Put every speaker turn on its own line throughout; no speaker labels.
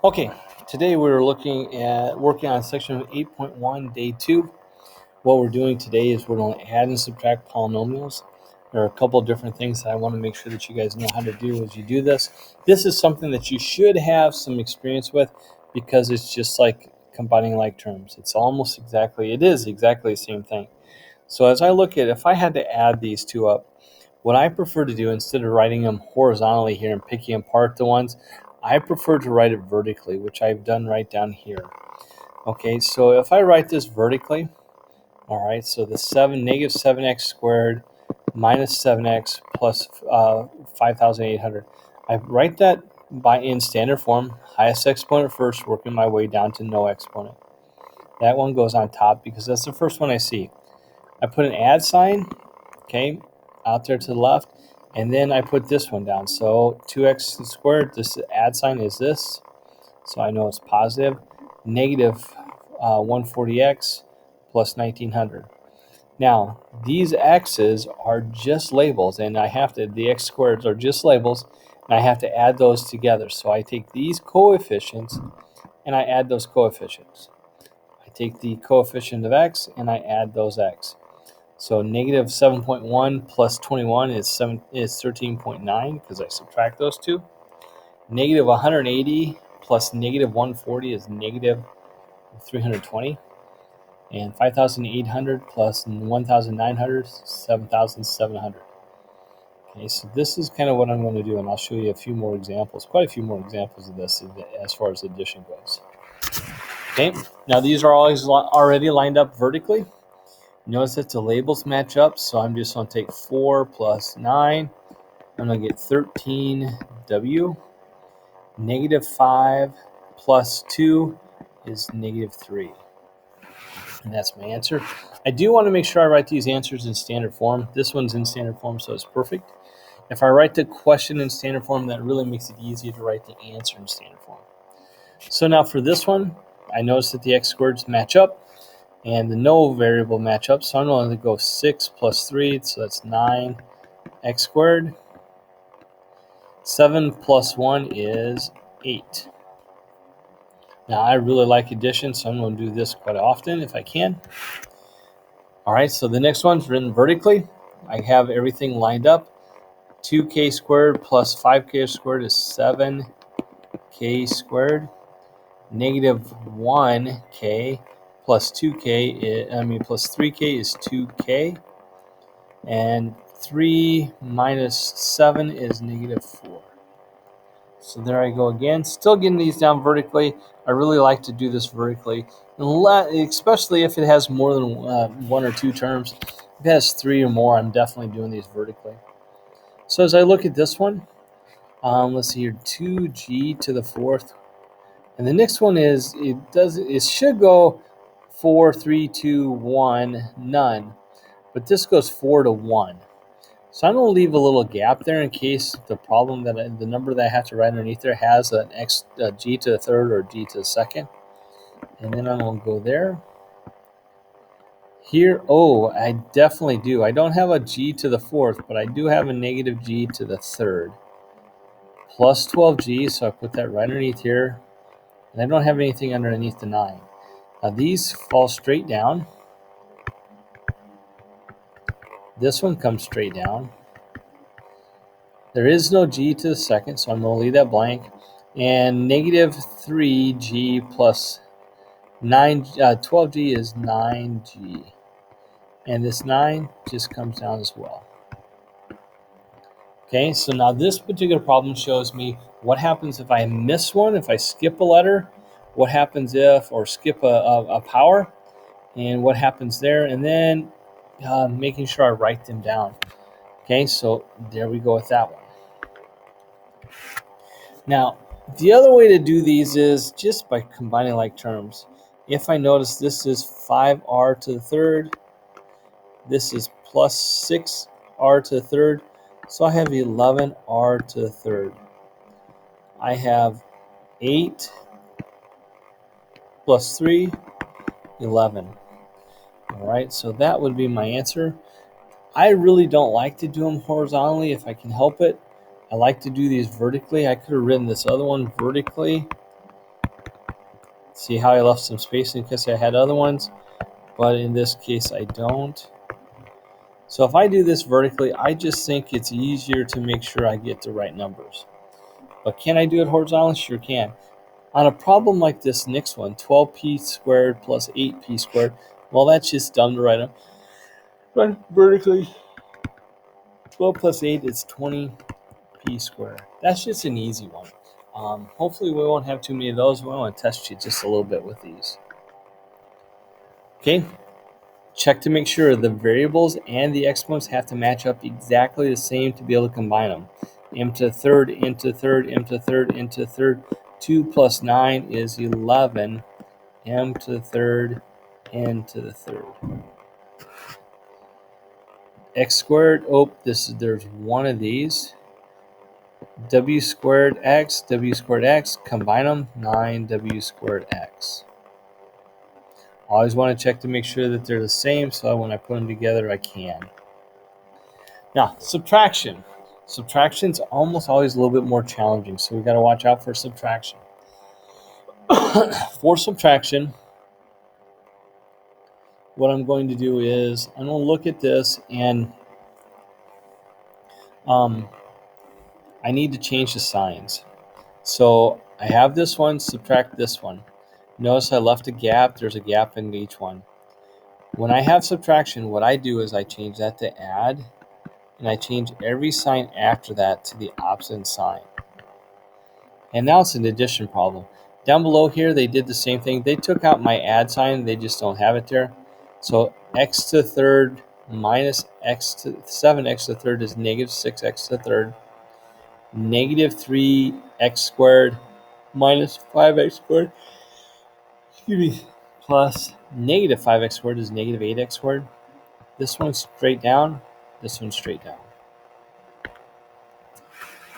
Okay, today we're looking at working on section 8.1, day 2. What we're doing today is we're going to add and subtract polynomials. There are a couple of different things that I want to make sure that you guys know how to do as you do this. This is something that you should have some experience with because it's just like combining like terms. It is exactly the same thing. So as I look at, if I had to add these two up, what I prefer to do, instead of writing them horizontally here and picking apart the ones, I prefer to write it vertically, which I've done right down here. Okay, so if I write this vertically, all right, so the negative 7x squared minus 7x plus 5,800. I write that in standard form, highest exponent first, working my way down to no exponent. That one goes on top because that's the first one I see. I put an add sign, okay, out there to the left, and then I put this one down. So 2x squared, this add sign is this, so I know it's positive. Negative 140x plus 1900. Now, these x's are just labels, and the x squareds are just labels, and I have to add those together. So I take these coefficients, and I add those coefficients. I take the coefficient of x, and I add those x. So negative 7.1 plus 21 is 13.9 because I subtract those two. Negative 180 plus negative 140 is negative 320. And 5,800 plus 1,900 is 7,700. Okay, so this is kind of what I'm going to do, and I'll show you quite a few more examples of this as far as addition goes. Okay, now these are always already lined up vertically. Notice that the labels match up, so I'm just going to take 4 plus 9. I'm going to get 13w. Negative 5 plus 2 is negative 3. And that's my answer. I do want to make sure I write these answers in standard form. This one's in standard form, so it's perfect. If I write the question in standard form, that really makes it easier to write the answer in standard form. So now for this one, I notice that the x squareds match up and the no variable match up. So I'm going to go 6 plus 3, so that's 9x squared. 7 plus 1 is 8. Now I really like addition, so I'm going to do this quite often if I can. All right, so the next one's written vertically. I have everything lined up. 2k squared plus 5k squared is 7k squared. Negative 1k plus 3k is 2k. And 3 minus 7 is negative 4. So there I go again. Still getting these down vertically. I really like to do this vertically, especially if it has more than one or two terms. If it has 3 or more, I'm definitely doing these vertically. So as I look at this one, let's see here, 2g to the 4th. And the next one is, it should go 4, 3, 2, 1, none. But this goes 4 to 1. So I'm going to leave a little gap there in case the number that I have to write underneath there has an g to the 3rd or g to the 2nd. And then I'm going to go there. Here, I definitely do. I don't have a g to the 4th, but I do have a negative g to the 3rd. Plus 12g, so I put that right underneath here. And I don't have anything underneath the 9. Now these fall straight down. This one comes straight down. There is no g to the 2nd, so I'm going to leave that blank. And negative 3g plus 12g is 9g. And this 9 just comes down as well. Okay, so now this particular problem shows me what happens if I miss one, if I skip a letter, what happens or skip a power, and what happens there, and then making sure I write them down. Okay, so there we go with that one. Now, the other way to do these is just by combining like terms. If I notice this is 5r to the 3rd, this is plus 6r to the 3rd, so I have 11r to the 3rd. I have 8 plus 3, 11. All right, so that would be my answer. I really don't like to do them horizontally if I can help it. I like to do these vertically. I could have written this other one vertically, See how I left some space in case I had other ones, but in this case I don't. So if I do this vertically, I just think it's easier to make sure I get the right numbers. But can I do it horizontally? Sure can. On a problem like this next one, 12p squared plus 8p squared, well, that's just done to write vertically. 12 plus 8 is 20p squared. That's just an easy one. Hopefully we won't have too many of those. We want to test you just a little bit with these. Okay, check to make sure the variables and the exponents have to match up exactly the same to be able to combine them. M to the third, n to the third, m to the third, n to the third. 2 plus 9 is 11. M to the third, n to the third. X squared, there's one of these. W squared x, combine them, 9w squared x. Always want to check to make sure that they're the same, so when I put them together, I can. Now, subtraction. Subtraction's almost always a little bit more challenging, so we got to watch out for subtraction. For subtraction, what I'm going to do is I'm going to look at this, and I need to change the signs. So I have this one, subtract this one. Notice I left a gap. There's a gap in each one. When I have subtraction, what I do is I change that to add, and I change every sign after that to the opposite sign. And now it's an addition problem. Down below here, they did the same thing. They took out my add sign. They just don't have it there. So x to the third minus 7x to the third is negative 6x to the third. Negative 3x squared minus 5x squared. Plus negative 5x squared is negative 8x squared. This one's straight down. This one's straight down.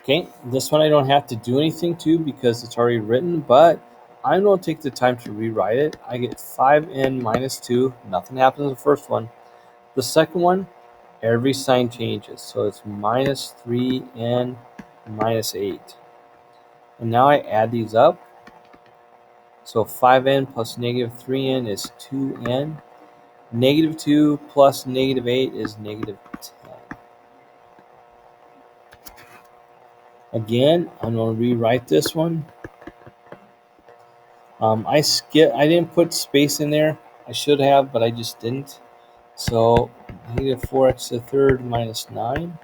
Okay, this one I don't have to do anything to because it's already written, but I'm going to take the time to rewrite it. I get 5n minus 2. Nothing happens in the first one. The second one, every sign changes. So it's minus 3n minus 8. And now I add these up. So 5n plus negative 3n is 2n. Negative 2 plus negative 8 is negative 10. Again, I'm going to rewrite this one. I didn't put space in there. I should have, but I just didn't. So negative 4x to the third minus 9.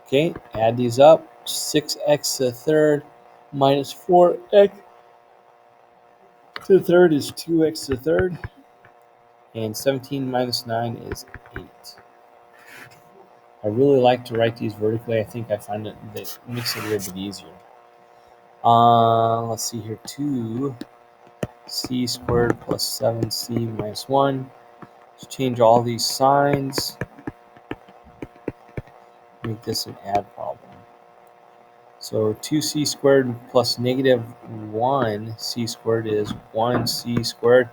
Okay, add these up. 6x to the third minus 4x to the third is 2x to the third. And 17 minus 9 is 8. I really like to write these vertically. I think I find that makes it a little bit easier. Let's see here. 2c squared plus 7c minus 1. Let's change all these signs. Make this an add problem. So 2c squared plus negative 1c squared is 1c squared.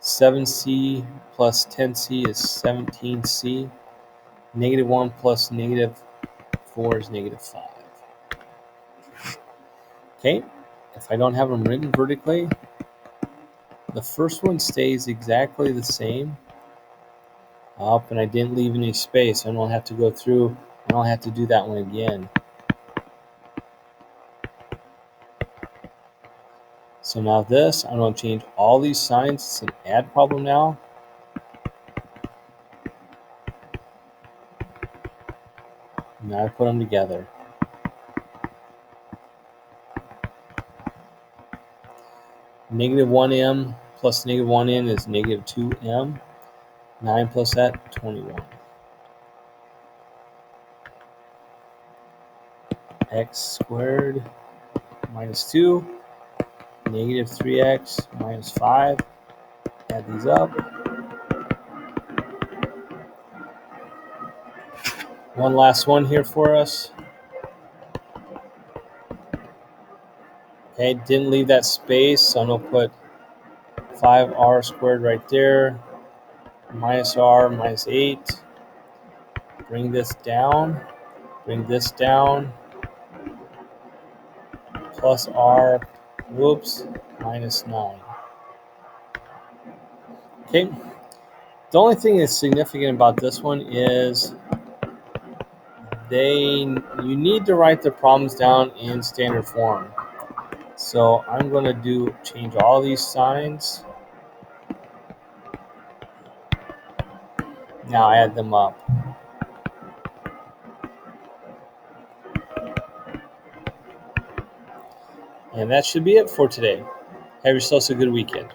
7c plus 10c is 17c. Negative 1 plus negative 4 is negative 5. Okay, if I don't have them written vertically, the first one stays exactly the same. Up, and I didn't leave any space. I don't have to go through. I don't have to do that one again. So now this, I'm going to change all these signs. It's an add problem now. Now I put them together. Negative 1m plus negative 1n is negative 2m. 9 plus that, 21. X squared minus 2. Negative 3x minus 5. Add these up. One last one here for us. Okay, didn't leave that space, so I'm going to put 5r squared right there. Minus r minus 8. Bring this down. Bring this down. Plus r Whoops, minus 9. Okay, the only thing that's significant about this one is you need to write the problems down in standard form. So I'm going to change all these signs. Now add them up. And that should be it for today. Have yourselves a good weekend.